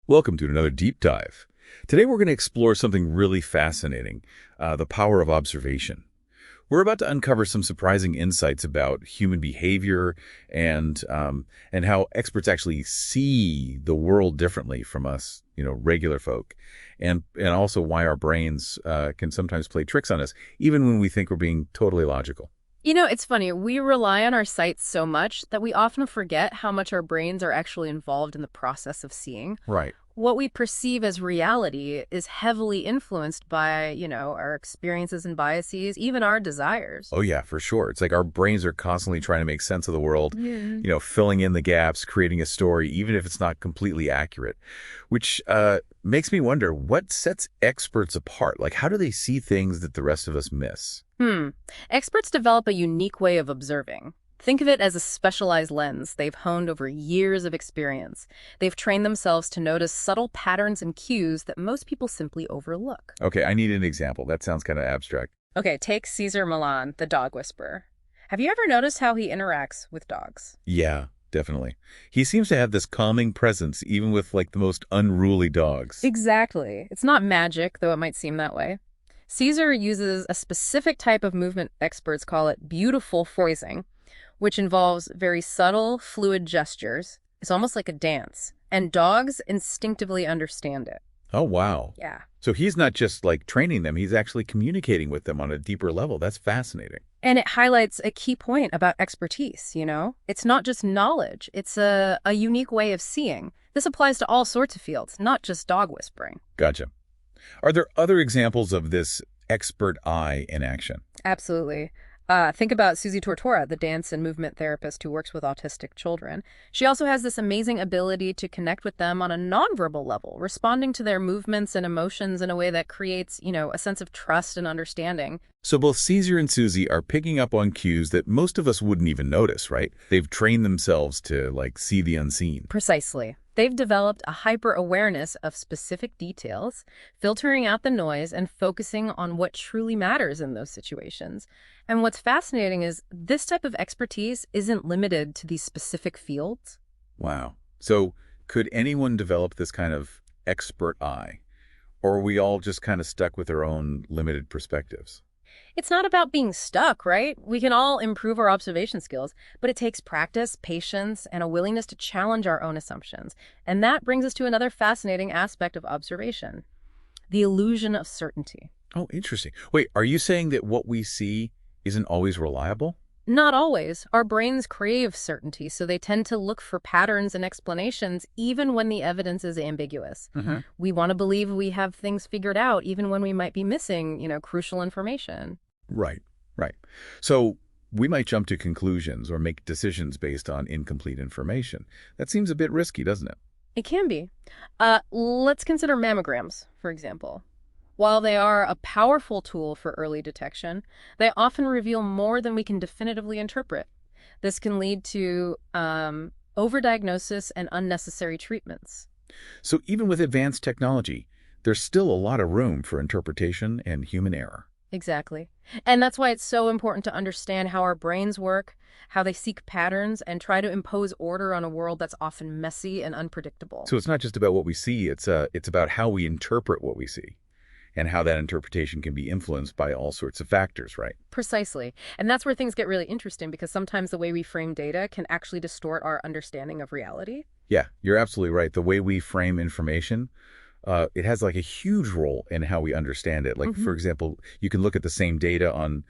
Welcome to another deep dive. Today we're going to explore something really fascinating, the power of observation. We're about to uncover some surprising insights about human behavior and how experts actually see the world differently from us, regular folk, and also why our brains can sometimes play tricks on us, even when we think we're being totally logical. It's funny. We rely on our sights so much that we often forget how much our brains are actually involved in the process of seeing. Right. What we perceive as reality is heavily influenced by, our experiences and biases, even our desires. Oh, yeah, for sure. It's like our brains are constantly trying to make sense of the world, Yeah. filling in the gaps, creating a story, even if it's not completely accurate, which makes me wonder, what sets experts apart? Like, how do they see things that the rest of us miss? Experts develop a unique way of observing. Think of it as a specialized lens they've honed over years of experience. They've trained themselves to notice subtle patterns and cues that most people simply overlook. Okay, I need an example. That sounds kind of abstract. Okay, take Caesar Milan, the dog whisperer. Have you ever noticed how he interacts with dogs? Yeah, definitely. He seems to have this calming presence, even with, like, the most unruly dogs. Exactly. It's not magic, though it might seem that way. Caesar uses a specific type of movement experts call it beautiful phrasing, which involves very subtle, fluid gestures. It's almost like a dance, and dogs instinctively understand it. Oh, wow. Yeah. So he's not just, like, training them. He's actually communicating with them on a deeper level. That's fascinating. And it highlights a key point about expertise, It's not just knowledge. It's a unique way of seeing. This applies to all sorts of fields, not just dog whispering. Gotcha. Are there other examples of this expert eye in action? Absolutely. Think about Susie Tortora, the dance and movement therapist who works with autistic children. She also has this amazing ability to connect with them on a nonverbal level, responding to their movements and emotions in a way that creates, a sense of trust and understanding. So both Caesar and Susie are picking up on cues that most of us wouldn't even notice, right? They've trained themselves to, like, see the unseen. Precisely. They've developed a hyper-awareness of specific details, filtering out the noise and focusing on what truly matters in those situations. And what's fascinating is this type of expertise isn't limited to these specific fields. Wow. So could anyone develop this kind of expert eye? Or are we all just kind of stuck with our own limited perspectives? It's not about being stuck, right? We can all improve our observation skills, but it takes practice, patience, and a willingness to challenge our own assumptions. And that brings us to another fascinating aspect of observation, the illusion of certainty. Oh, interesting. Wait, are you saying that what we see isn't always reliable? Not always. Our brains crave certainty, so they tend to look for patterns and explanations even when the evidence is ambiguous. We want to believe we have things figured out even when we might be missing, crucial information. Right, right. So we might jump to conclusions or make decisions based on incomplete information. That seems a bit risky, doesn't it? It can be. Let's consider mammograms, for example. While they are a powerful tool for early detection, they often reveal more than we can definitively interpret. This can lead to overdiagnosis and unnecessary treatments. So even with advanced technology, there's still a lot of room for interpretation and human error. Exactly. And that's why it's so important to understand how our brains work, how they seek patterns, and try to impose order on a world that's often messy and unpredictable. So it's not just about what we see, it's about how we interpret what we see and how that interpretation can be influenced by all sorts of factors, right? Precisely. And that's where things get really interesting because sometimes the way we frame data can actually distort our understanding of reality. Yeah, you're absolutely right. The way we frame information, it has, like, a huge role in how we understand it. Like, for example, you can look at the same data on,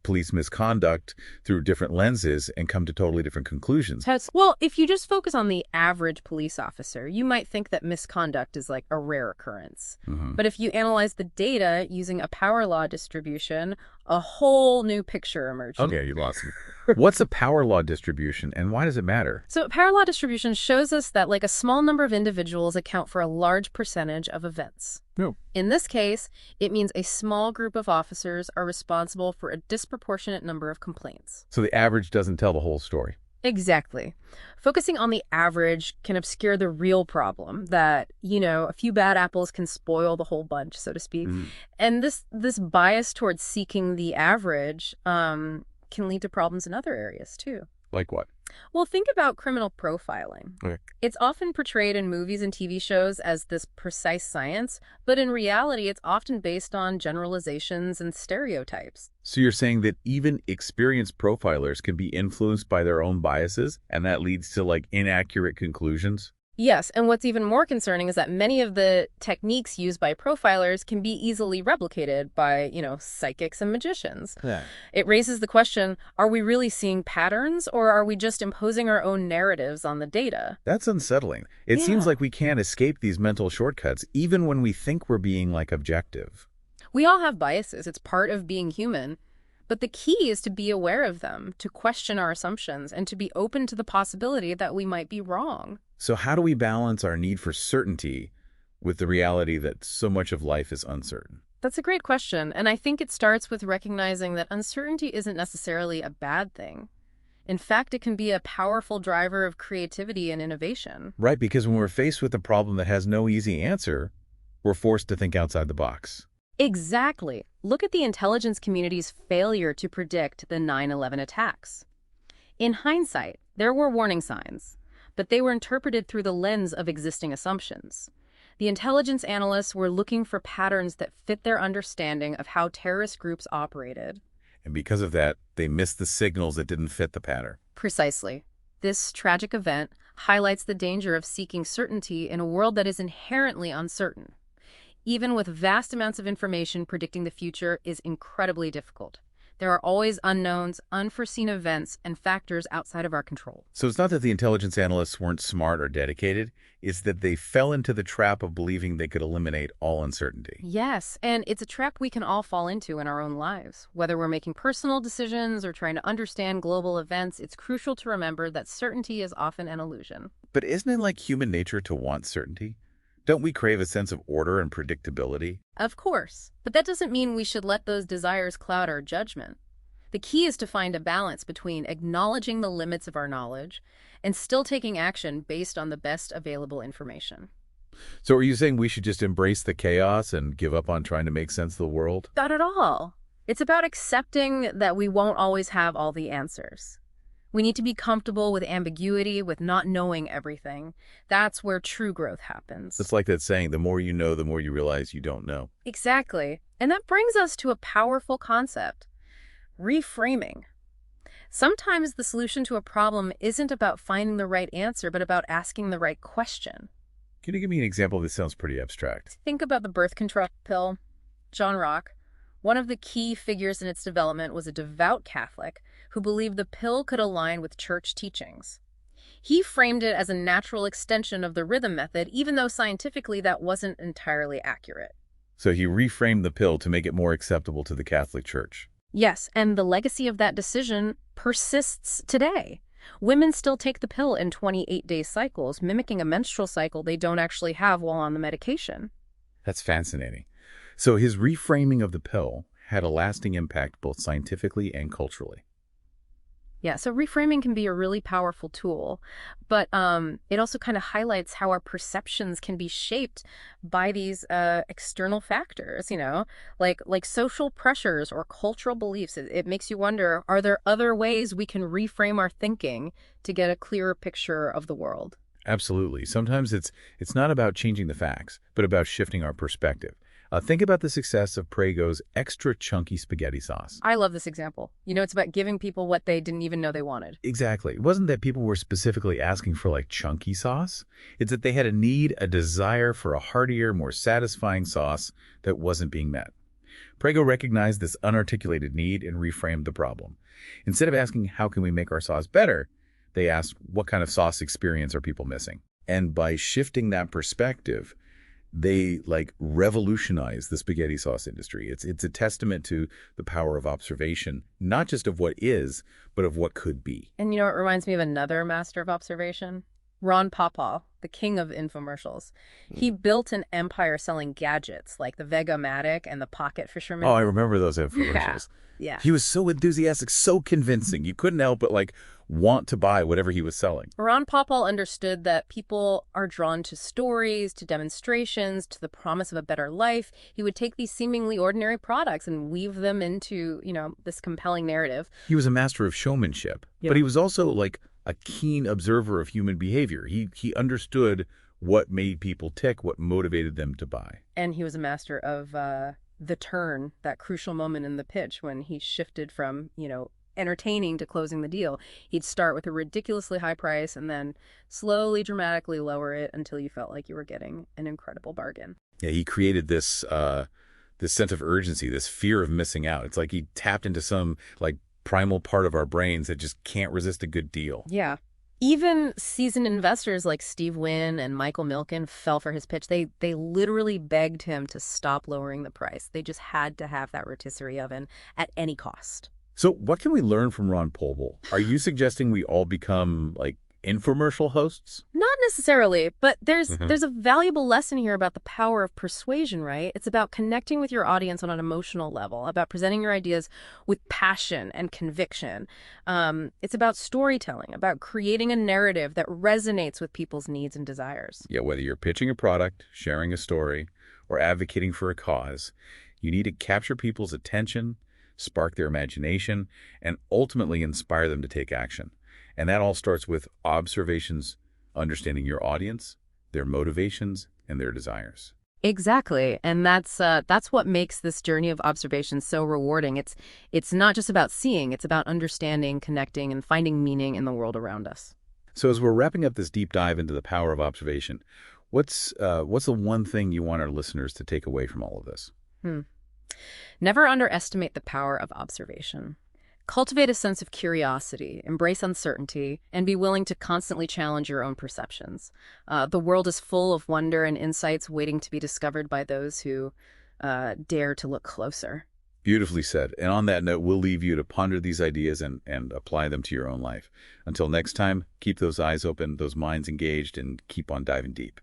police misconduct through different lenses and come to totally different conclusions. Well, if you just focus on the average police officer, you might think that misconduct is like a rare occurrence. But if you analyze the data using a power law distribution, a whole new picture emerges. Okay, you lost me. What's a power law distribution and why does it matter? So power law distribution shows us that like a small number of individuals account for a large percentage of events. No. In this case, it means a small group of officers are responsible for a disproportionate number of complaints. So the average doesn't tell the whole story. Exactly. Focusing on the average can obscure the real problem that, a few bad apples can spoil the whole bunch, so to speak. And this bias towards seeking the average can lead to problems in other areas, too. Like what? Well, think about criminal profiling. Okay. It's often portrayed in movies and TV shows as this precise science, but in reality, it's often based on generalizations and stereotypes. So you're saying that even experienced profilers can be influenced by their own biases, and that leads to like inaccurate conclusions? Yes, and what's even more concerning is that many of the techniques used by profilers can be easily replicated by, psychics and magicians. Yeah. It raises the question, are we really seeing patterns, or are we just imposing our own narratives on the data? That's unsettling. It Yeah. seems like we can't escape these mental shortcuts, even when we think we're being like objective. We all have biases. It's part of being human. But the key is to be aware of them, to question our assumptions, and to be open to the possibility that we might be wrong. So how do we balance our need for certainty with the reality that so much of life is uncertain? That's a great question, and I think it starts with recognizing that uncertainty isn't necessarily a bad thing. In fact, it can be a powerful driver of creativity and innovation. Right, because when we're faced with a problem that has no easy answer, we're forced to think outside the box. Exactly. Look at the intelligence community's failure to predict the 9/11 attacks. In hindsight, there were warning signs, but they were interpreted through the lens of existing assumptions. The intelligence analysts were looking for patterns that fit their understanding of how terrorist groups operated. And because of that, they missed the signals that didn't fit the pattern. Precisely. This tragic event highlights the danger of seeking certainty in a world that is inherently uncertain. Even with vast amounts of information, predicting the future is incredibly difficult. There are always unknowns, unforeseen events, and factors outside of our control. So it's not that the intelligence analysts weren't smart or dedicated, it's that they fell into the trap of believing they could eliminate all uncertainty. Yes, and it's a trap we can all fall into in our own lives. Whether we're making personal decisions or trying to understand global events, it's crucial to remember that certainty is often an illusion. But isn't it like human nature to want certainty? Don't we crave a sense of order and predictability? Of course, but that doesn't mean we should let those desires cloud our judgment. The key is to find a balance between acknowledging the limits of our knowledge and still taking action based on the best available information. So are you saying we should just embrace the chaos and give up on trying to make sense of the world? Not at all. It's about accepting that we won't always have all the answers. We need to be comfortable with ambiguity, with not knowing everything. That's where true growth happens. It's like that saying, the more you know, the more you realize you don't know. Exactly. And that brings us to a powerful concept: reframing. Sometimes the solution to a problem isn't about finding the right answer, but about asking the right question. Can you give me an example? This sounds pretty abstract. Think about the birth control pill. John Rock, one of the key figures in its development, was a devout Catholic who believed the pill could align with church teachings. He framed it as a natural extension of the rhythm method, even though scientifically that wasn't entirely accurate. So he reframed the pill to make it more acceptable to the Catholic Church. Yes, and the legacy of that decision persists today. Women still take the pill in 28-day cycles, mimicking a menstrual cycle they don't actually have while on the medication. That's fascinating. So his reframing of the pill had a lasting impact both scientifically and culturally. Yeah, so reframing can be a really powerful tool, but it also kind of highlights how our perceptions can be shaped by these external factors, like social pressures or cultural beliefs. It makes you wonder, are there other ways we can reframe our thinking to get a clearer picture of the world? Absolutely. Sometimes it's not about changing the facts, but about shifting our perspective. Think about the success of Prgo's extra chunky spaghetti sauce. I love this example. It's about giving people what they didn't even know they wanted. Exactly. It wasn't that people were specifically asking for like chunky sauce. It's that they had a need, a desire for a heartier, more satisfying sauce that wasn't being met. Prego recognized this unarticulated need and reframed the problem. Instead of asking, how can we make our sauce better, they asked, what kind of sauce experience are people missing? And by shifting that perspective, they revolutionize the spaghetti sauce industry. It's a testament to the power of observation, not just of what is, but of what could be. And it reminds me of another master of observation, Ron Popeil, the king of infomercials. He built an empire selling gadgets like the Vega-Matic and the Pocket Fisherman. Oh, I remember those infomercials. Yeah. He was so enthusiastic, so convincing. You couldn't help but want to buy whatever he was selling. Ron Popeil understood that people are drawn to stories, to demonstrations, to the promise of a better life. He would take these seemingly ordinary products and weave them into, this compelling narrative. He was a master of showmanship, Yep. but he was also a keen observer of human behavior. He understood what made people tick, what motivated them to buy. And he was a master of the turn, that crucial moment in the pitch when he shifted from, entertaining to closing the deal. He'd start with a ridiculously high price and then slowly, dramatically lower it until you felt like you were getting an incredible bargain. Yeah, he created this sense of urgency, this fear of missing out. It's like he tapped into some like primal part of our brains that just can't resist a good deal. Yeah. Even seasoned investors like Steve Wynn and Michael Milken fell for his pitch. They literally begged him to stop lowering the price. They just had to have that rotisserie oven at any cost. So what can we learn from Ron Popeil? Are you suggesting we all become like infomercial hosts? Not necessarily, but there's a valuable lesson here about the power of persuasion, right? It's about connecting with your audience on an emotional level, about presenting your ideas with passion and conviction. It's about storytelling, about creating a narrative that resonates with people's needs and desires. Yeah, whether you're pitching a product, sharing a story, or advocating for a cause, you need to capture people's attention, spark their imagination, and ultimately inspire them to take action. And that all starts with observations, understanding your audience, their motivations, and their desires. Exactly. And that's what makes this journey of observation so rewarding. It's not just about seeing, it's about understanding, connecting, and finding meaning in the world around us. So as we're wrapping up this deep dive into the power of observation, what's the one thing you want our listeners to take away from all of this? Never underestimate the power of observation. Cultivate a sense of curiosity, embrace uncertainty, and be willing to constantly challenge your own perceptions. The world is full of wonder and insights waiting to be discovered by those who dare to look closer. Beautifully said. And on that note, we'll leave you to ponder these ideas and apply them to your own life. Until next time, keep those eyes open, those minds engaged, and keep on diving deep.